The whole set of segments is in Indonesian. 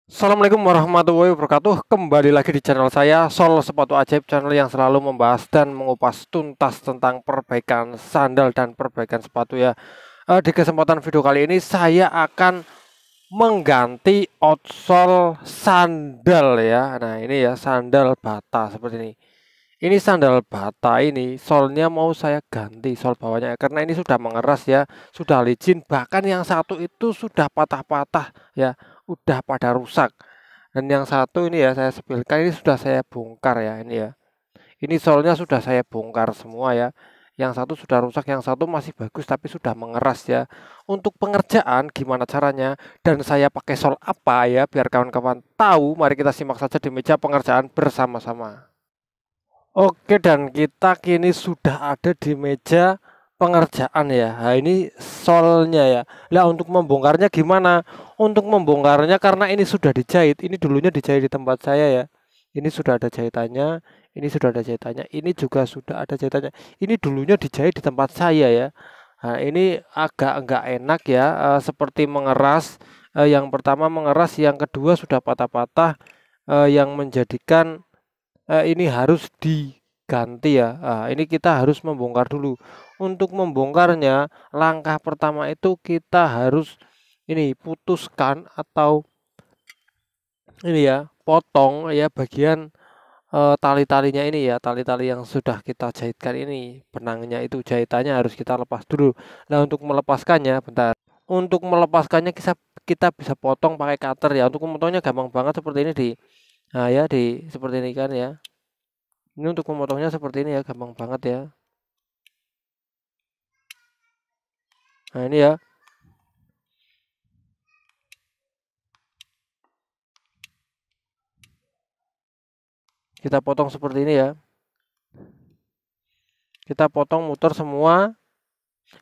Assalamualaikum warahmatullahi wabarakatuh. Kembali lagi di channel saya, Sol Sepatu Ajaib, channel yang selalu membahas dan mengupas tuntas tentang perbaikan sandal dan perbaikan sepatu ya. Di kesempatan video kali ini saya akan mengganti outsole sandal ya. Nah, ini ya sandal bata seperti ini. Ini sandal bata ini solnya mau saya ganti sol bawahnya karena ini sudah mengeras ya, sudah licin, bahkan yang satu itu sudah patah-patah ya, udah pada rusak. Dan yang satu ini ya saya sepilkan ini sudah saya bongkar ya ini ya. Ini solnya sudah saya bongkar semua ya. Yang satu sudah rusak, yang satu masih bagus tapi sudah mengeras ya. Untuk pengerjaan gimana caranya dan saya pakai sol apa ya biar kawan-kawan tahu, mari kita simak saja di meja pengerjaan bersama-sama. Oke, dan kita kini sudah ada di meja pengerjaan ya. Nah, ini solnya ya. Nah, untuk membongkarnya gimana? Untuk membongkarnya karena ini sudah dijahit. Ini dulunya dijahit di tempat saya ya. Ini sudah ada jahitannya. Ini sudah ada jahitannya. Ini juga sudah ada jahitannya. Ini dulunya dijahit di tempat saya ya. Nah, ini agak enggak enak ya. Seperti mengeras. Yang pertama mengeras, yang kedua sudah patah-patah. Yang menjadikan ini harus diganti ya. Ini kita harus membongkar dulu. Untuk membongkarnya, langkah pertama itu kita harus ini putuskan atau ini ya, potong ya bagian tali-talinya ini ya, tali-tali yang sudah kita jahitkan ini, benangnya itu jahitannya harus kita lepas dulu. Nah, untuk melepaskannya, bentar. Untuk melepaskannya kita bisa potong pakai cutter ya. Untuk memotongnya gampang banget seperti ini nah ya seperti ini kan ya. Ini untuk memotongnya seperti ini ya, gampang banget ya. Nah, ini ya, kita potong seperti ini ya. Kita potong muter semua.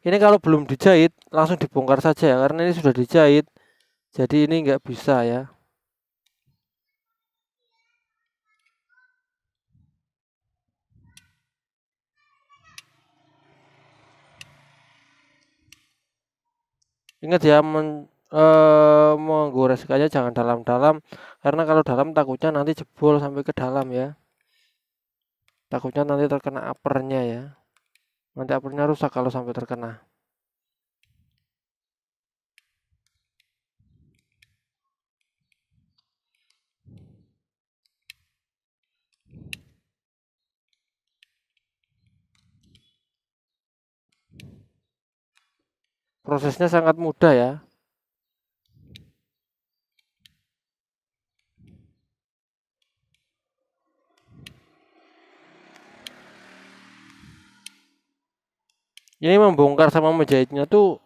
Ini kalau belum dijahit, langsung dibongkar saja ya, karena ini sudah dijahit. Jadi ini nggak bisa ya. Ingat ya, menggoreskannya jangan dalam-dalam, karena kalau dalam takutnya nanti jebol sampai ke dalam ya. Takutnya nanti terkena apernya ya. Nanti apernya rusak kalau sampai terkena. Prosesnya sangat mudah ya. Ini membongkar sama menjahitnya tuh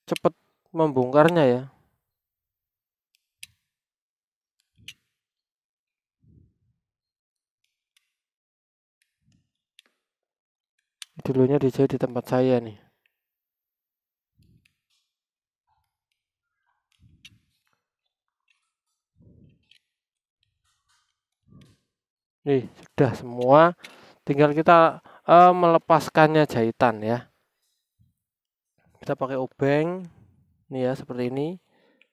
cepet membongkarnya ya. Dulunya dijahit di tempat saya nih. Nih, sudah semua. Tinggal kita melepaskannya jahitan ya. Kita pakai obeng. Nih ya, seperti ini.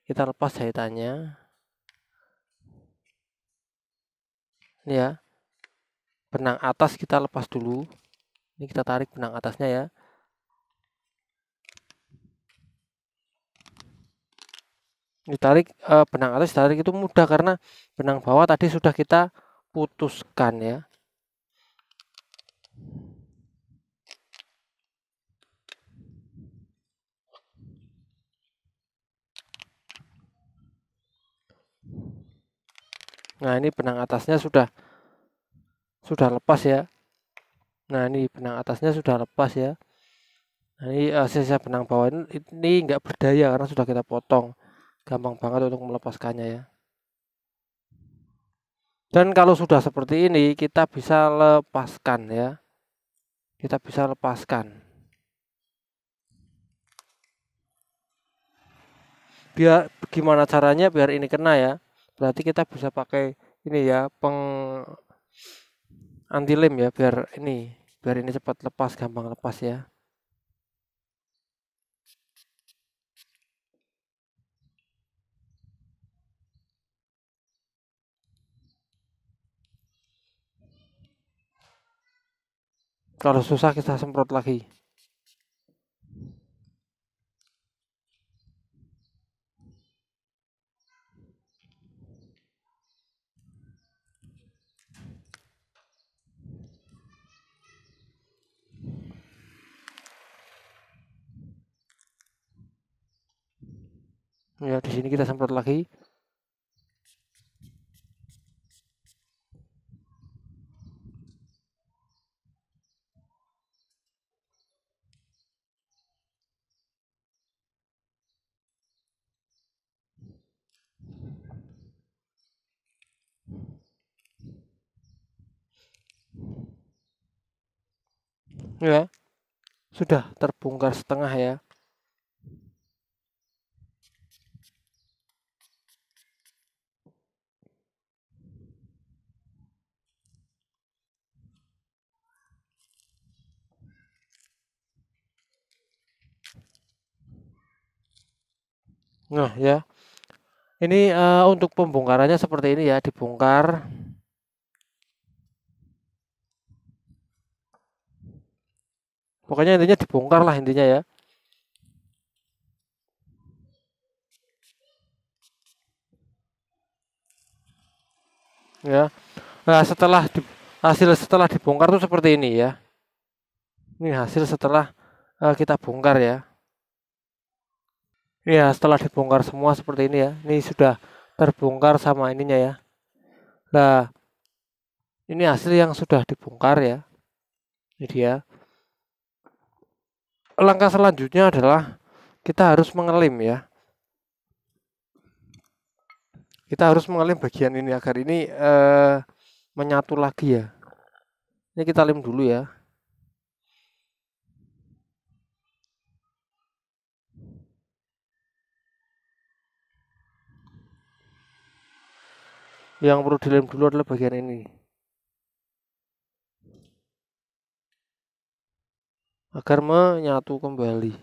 Kita lepas jahitannya. Nih ya. Benang atas kita lepas dulu. Ini kita tarik benang atasnya ya. Ditarik benang atas tarik itu mudah karena benang bawah tadi sudah kita putuskan ya. Nah, ini benang atasnya sudah lepas ya. Nah, ini benang atasnya sudah lepas ya. Nah, ini sisa benang bawah ini nggak berdaya karena sudah kita potong. Gampang banget untuk melepaskannya ya. Dan kalau sudah seperti ini, kita bisa lepaskan ya. Kita bisa lepaskan. Biar gimana caranya biar ini kena ya. Berarti kita bisa pakai ini ya, anti lem ya biar ini cepat lepas, gampang lepas ya. Kalau susah kita semprot lagi. Ya, di sini kita semprot lagi. Ya, sudah terbongkar setengah ya. Nah, ya. Ini untuk pembongkarannya seperti ini ya, dibongkar. Pokoknya intinya dibongkar lah intinya ya. Ya. Nah, hasil setelah dibongkar tuh seperti ini ya. Ini hasil setelah kita bongkar ya. Ya, setelah dibongkar semua seperti ini ya. Ini sudah terbongkar sama ininya ya. Nah, ini hasil yang sudah dibongkar ya. Ini dia. Langkah selanjutnya adalah kita harus mengelim ya. Kita harus mengelim bagian ini agar ini menyatu lagi ya. Ini kita lem dulu ya. Yang perlu dilem dulu adalah bagian ini. Agar menyatu kembali.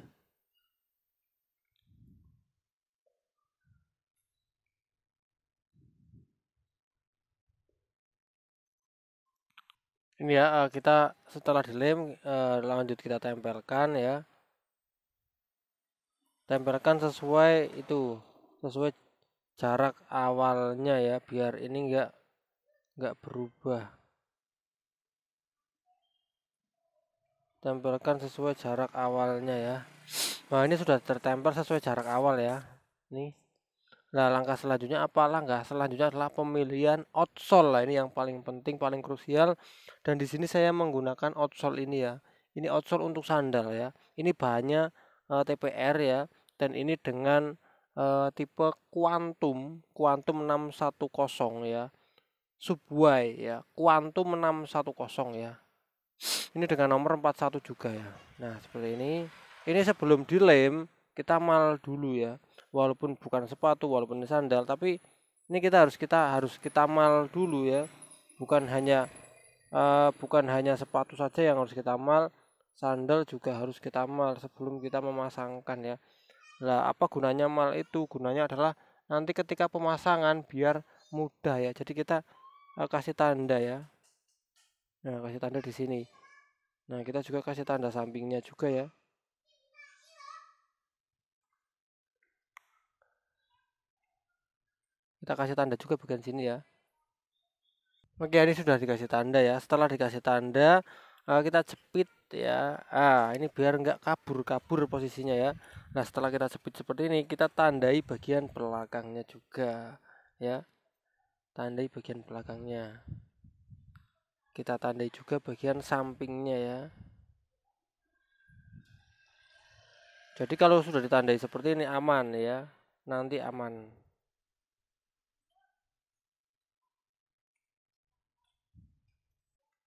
Ini ya, kita setelah dilem lanjut kita tempelkan ya. Tempelkan sesuai sesuai jarak awalnya ya, biar ini enggak berubah. Tempelkan sesuai jarak awalnya ya. Nah, ini sudah tertempel sesuai jarak awal ya. Nih. Nah, langkah selanjutnya apa? Langkah selanjutnya adalah pemilihan outsole. Lah, ini yang paling penting, paling krusial. Dan di sini saya menggunakan outsole ini ya. Ini outsole untuk sandal ya. Ini bahannya TPR ya. Dan ini dengan tipe Quantum 610 ya. Subway ya. Quantum 610 ya. Ini dengan nomor 41 juga ya. Nah, seperti ini. Ini sebelum dilem, kita mal dulu ya. Walaupun bukan sepatu, walaupun ini sandal, tapi ini kita mal dulu ya. Bukan hanya sepatu saja yang harus kita mal, sandal juga harus kita mal sebelum kita memasangkan ya. Nah, apa gunanya mal itu? Gunanya adalah nanti ketika pemasangan biar mudah ya. Jadi kita kasih tanda ya. Nah, kasih tanda di sini. Nah, kita juga kasih tanda sampingnya juga ya. Kita kasih tanda juga bagian sini ya. Oke, ini sudah dikasih tanda ya. Setelah dikasih tanda, kita jepit ya. Ini biar nggak kabur-kabur posisinya ya. Nah, setelah kita jepit seperti ini, kita tandai bagian belakangnya juga ya. Tandai bagian belakangnya. Kita tandai juga bagian sampingnya ya. Jadi kalau sudah ditandai seperti ini aman ya. Nanti aman.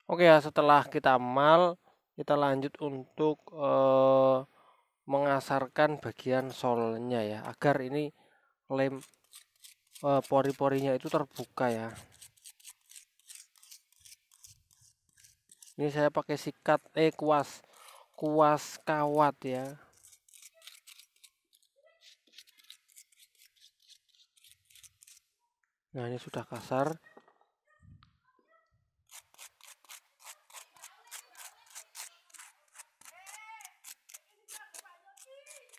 Oke ya, setelah kita mal, kita lanjut untuk mengasarkan bagian solnya ya, agar ini lem pori-porinya itu terbuka ya. Ini saya pakai sikat kuas kawat ya. Nah, ini sudah kasar.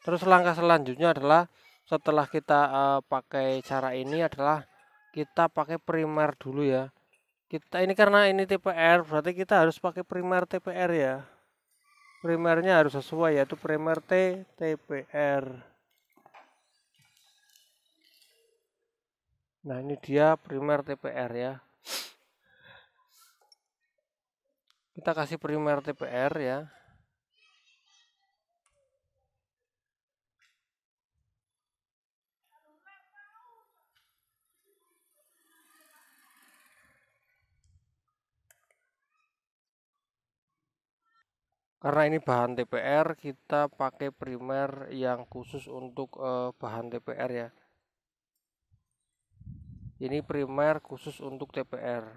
Terus langkah selanjutnya adalah setelah kita pakai cara ini adalah kita pakai primer dulu ya. Kita ini karena ini TPR berarti kita harus pakai primer TPR ya. Primernya harus sesuai yaitu primer TPR. Nah, ini dia primer TPR ya. Kita kasih primer TPR ya. Karena ini bahan TPR, kita pakai primer yang khusus untuk bahan TPR ya. Ini primer khusus untuk TPR.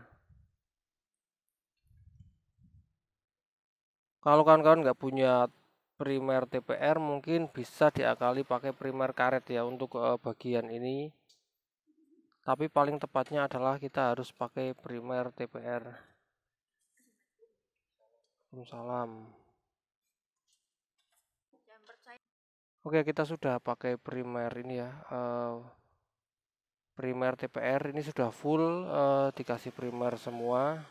Kalau kawan-kawan nggak punya primer TPR, mungkin bisa diakali pakai primer karet ya untuk bagian ini. Tapi paling tepatnya adalah kita harus pakai primer TPR. Salam. Oke, kita sudah pakai primer ini ya. Primer TPR ini sudah full, dikasih primer semua.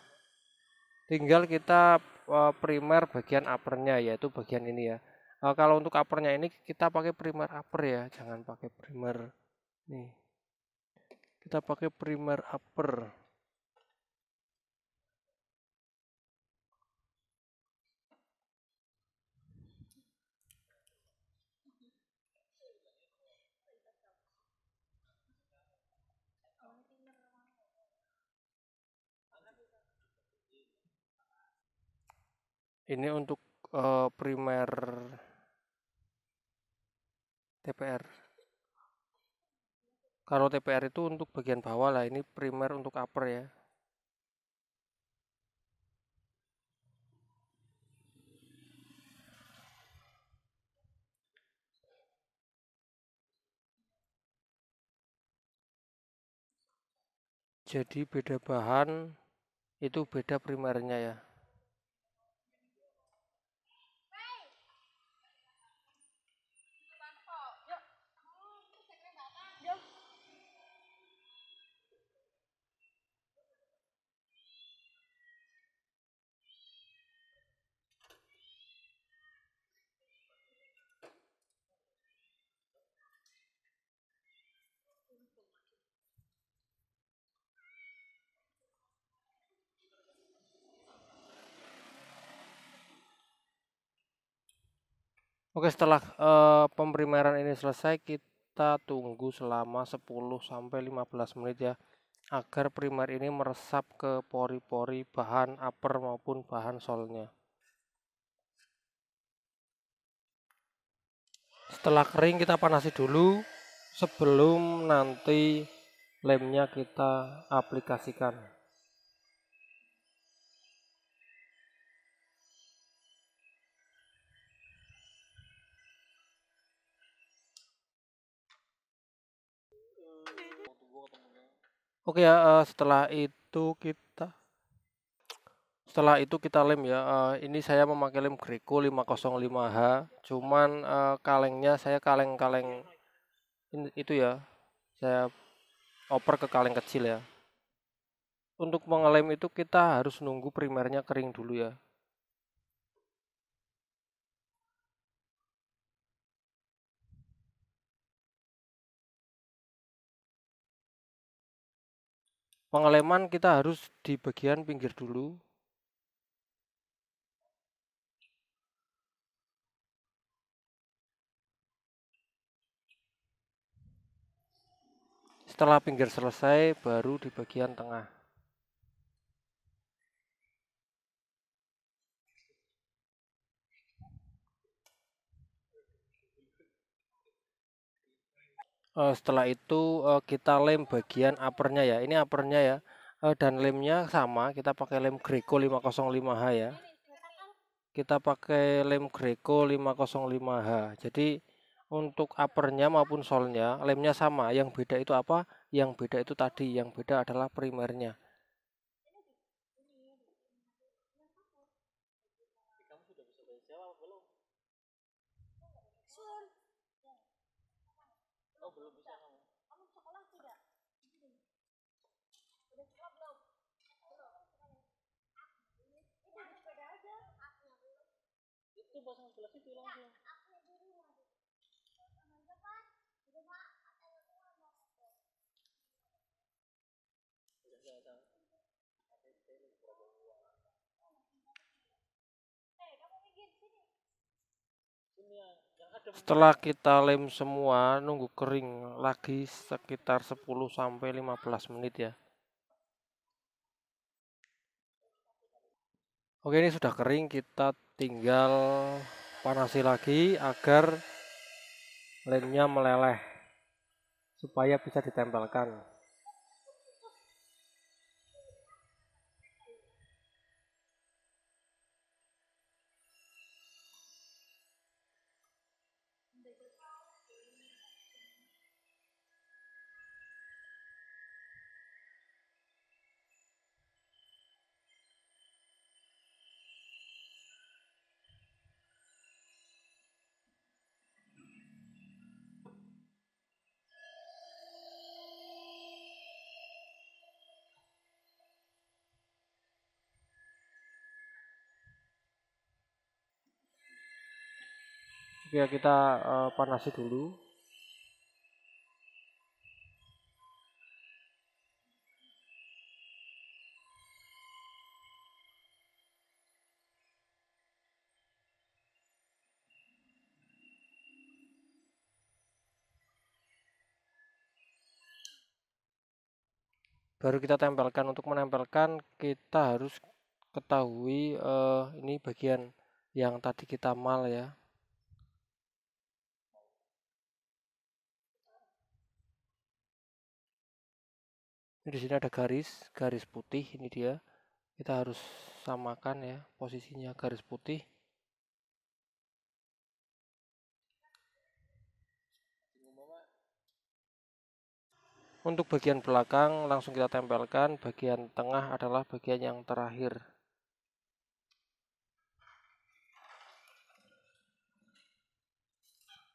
Tinggal kita primer bagian uppernya yaitu bagian ini ya. Kalau untuk uppernya ini kita pakai primer upper ya, jangan pakai primer nih. Kita pakai primer upper. Ini untuk primer TPR. Kalau TPR itu untuk bagian bawah lah, ini primer untuk upper ya. Jadi beda bahan itu beda primernya ya. Oke, setelah pemprimeran ini selesai, kita tunggu selama 10 sampai 15 menit ya, agar primer ini meresap ke pori-pori bahan upper maupun bahan solnya. Setelah kering kita panasi dulu sebelum nanti lemnya kita aplikasikan. Oke ya, setelah itu kita lem ya. Ini saya memakai lem Greco 505H. Cuman kalengnya saya kaleng-kaleng itu ya. Saya oper ke kaleng kecil ya. Untuk mengelem itu kita harus nunggu primernya kering dulu ya. Pengeleman kita harus di bagian pinggir dulu. Setelah pinggir selesai, baru di bagian tengah. Setelah itu kita lem bagian uppernya ya. Ini uppernya ya. Dan lemnya sama, kita pakai lem Greco 505H ya. Kita pakai lem Greco 505H. Jadi untuk uppernya maupun solnya lemnya sama. Yang beda itu apa? Yang beda itu tadi. Yang beda adalah primernya. Setelah kita lem semua, nunggu kering lagi sekitar 10 sampai 15 menit ya. Oke, ini sudah kering, kita tinggal panasi lagi agar lemnya meleleh supaya bisa ditempelkan. Oke, kita panasi dulu. Baru kita tempelkan. Untuk menempelkan kita harus ketahui ini bagian yang tadi kita mal ya. Ini di sini ada garis putih, ini dia. Kita harus samakan ya posisinya garis putih. Untuk bagian belakang langsung kita tempelkan, bagian tengah adalah bagian yang terakhir.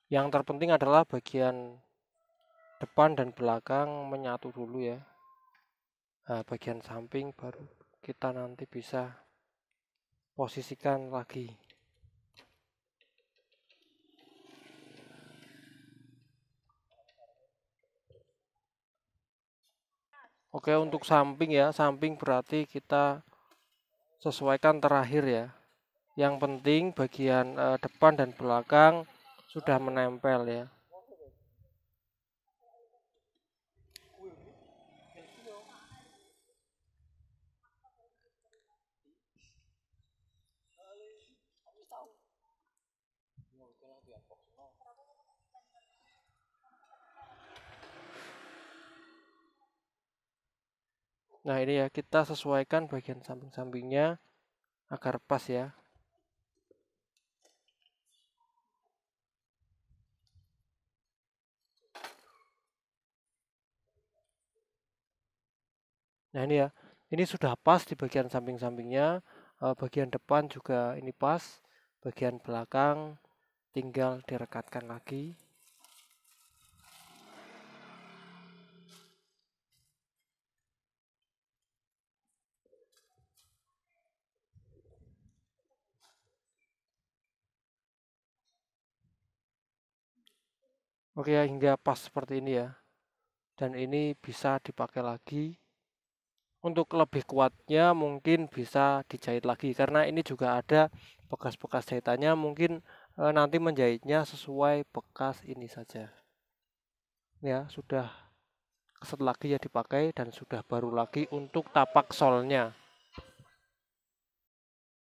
Yang terpenting adalah bagian depan dan belakang menyatu dulu ya. Nah, bagian samping baru kita nanti bisa posisikan lagi. Oke, untuk samping ya, samping berarti kita sesuaikan terakhir ya. Yang penting bagian depan dan belakang sudah menempel ya. Nah, ini ya, kita sesuaikan bagian samping-sampingnya agar pas ya. Nah, ini ya, ini sudah pas di bagian samping-sampingnya, bagian depan juga ini pas, bagian belakang tinggal direkatkan lagi. Oke, hingga pas seperti ini ya. Dan ini bisa dipakai lagi. Untuk lebih kuatnya mungkin bisa dijahit lagi karena ini juga ada bekas-bekas jahitannya, mungkin nanti menjahitnya sesuai bekas ini saja. Ya, sudah keset lagi ya dipakai dan sudah baru lagi untuk tapak solnya.